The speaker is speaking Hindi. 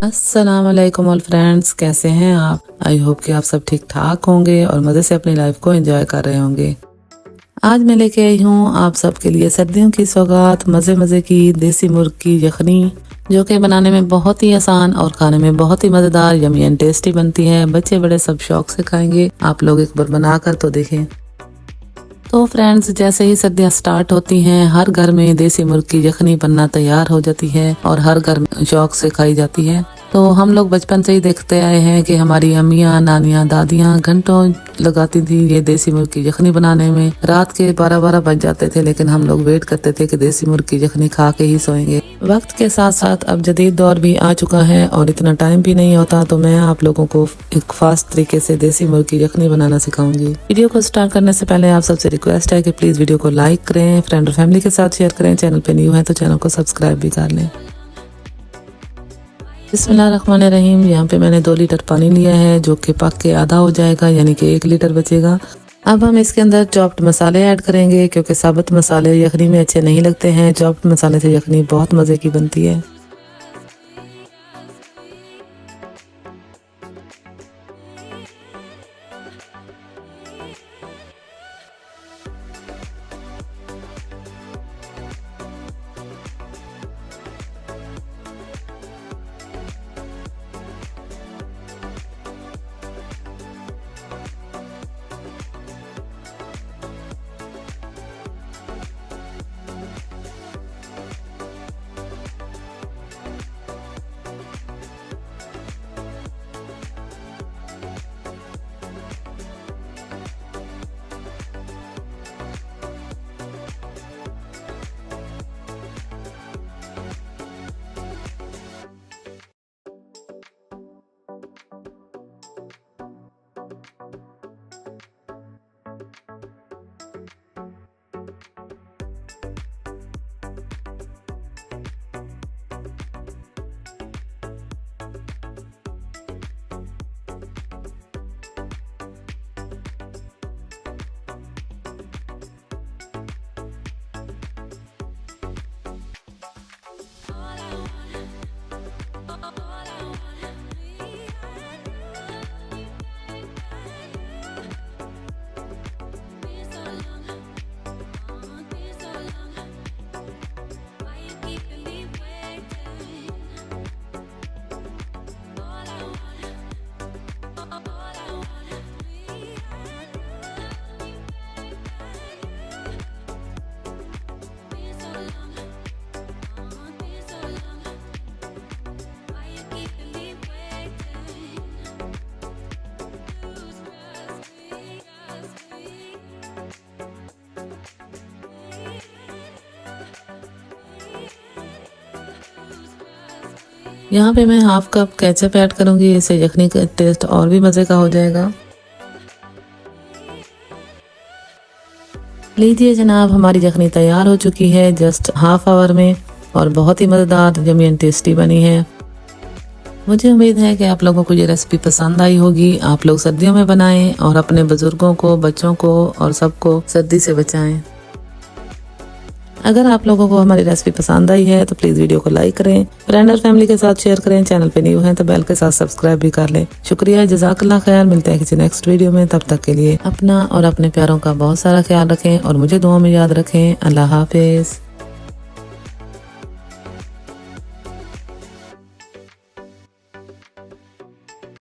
अस्सलाम वालेकुम ऑल फ्रेंड्स, कैसे हैं आप? आई होप कि आप सब ठीक ठाक होंगे और मज़े से अपनी लाइफ को एंजॉय कर रहे होंगे। आज मैं लेके आई हूँ आप सबके लिए सर्दियों की सौगात, मज़े मज़े की देसी मुर्ग की यखनी, जो कि बनाने में बहुत ही आसान और खाने में बहुत ही मज़ेदार, यमी एंड टेस्टी बनती है। बच्चे बड़े सब शौक से खाएंगे। आप लोग एक बार बना कर तो देखें। तो फ्रेंड्स, जैसे ही सर्दियाँ स्टार्ट होती हैं, हर घर में देसी मुर्ग की यखनी बनना तैयार हो जाती है और हर घर में शौक से खाई जाती है। तो हम लोग बचपन से ही देखते आए हैं कि हमारी अम्मियाँ, नानियाँ, दादियाँ घंटों लगाती थी ये देसी मुर्ग की यखनी बनाने में। रात के 12-12 बज जाते थे, लेकिन हम लोग वेट करते थे कि देसी मुर्ग की यखनी खा के ही सोएंगे। वक्त के साथ साथ अब जदीद दौर भी आ चुका है और इतना टाइम भी नहीं होता, तो मैं आप लोगों को एक फास्ट तरीके से देसी मुर्ग की यखनी बनाना सिखाऊंगी। वीडियो को स्टार्ट करने से पहले आप सबसे रिक्वेस्ट है कि प्लीज वीडियो को लाइक करें, फ्रेंड और फैमिली के साथ शेयर करें। चैनल पे न्यू है तो चैनल को सब्सक्राइब भी कर लें। बिस्मिल्लाहिर्रहमानिर्रहीम। यहाँ पे मैंने 2 लीटर पानी लिया है, जो कि पक के आधा हो जाएगा, यानी कि 1 लीटर बचेगा। अब हम इसके अंदर चॉप्ड मसाले ऐड करेंगे, क्योंकि साबुत मसाले यखनी में अच्छे नहीं लगते हैं। चॉप्ड मसाले से यखनी बहुत मज़े की बनती है। यहाँ पे मैं हाफ कप केचप ऐड करूंगी, इससे यखनी का टेस्ट और भी मज़े का हो जाएगा। लीजिए जनाब, हमारी यखनी तैयार हो चुकी है जस्ट हाफ आवर में, और बहुत ही मज़ेदार, यमी एंड टेस्टी बनी है। मुझे उम्मीद है कि आप लोगों को ये रेसिपी पसंद आई होगी। आप लोग सर्दियों में बनाएं और अपने बुजुर्गों को, बच्चों को और सबको सर्दी से बचाएं। अगर आप लोगों को हमारी रेसिपी पसंद आई है तो प्लीज वीडियो को लाइक करें, फ्रेंड और फैमिली के साथ शेयर करें। चैनल पे न्यू है तो बेल के साथ सब्सक्राइब भी कर लें। शुक्रिया, जज़ाकल्लाह खैर। मिलते हैं किसी नेक्स्ट वीडियो में। तब तक के लिए अपना और अपने प्यारों का बहुत सारा ख्याल रखें और मुझे दुआ में याद रखें। अल्लाह हाफिज।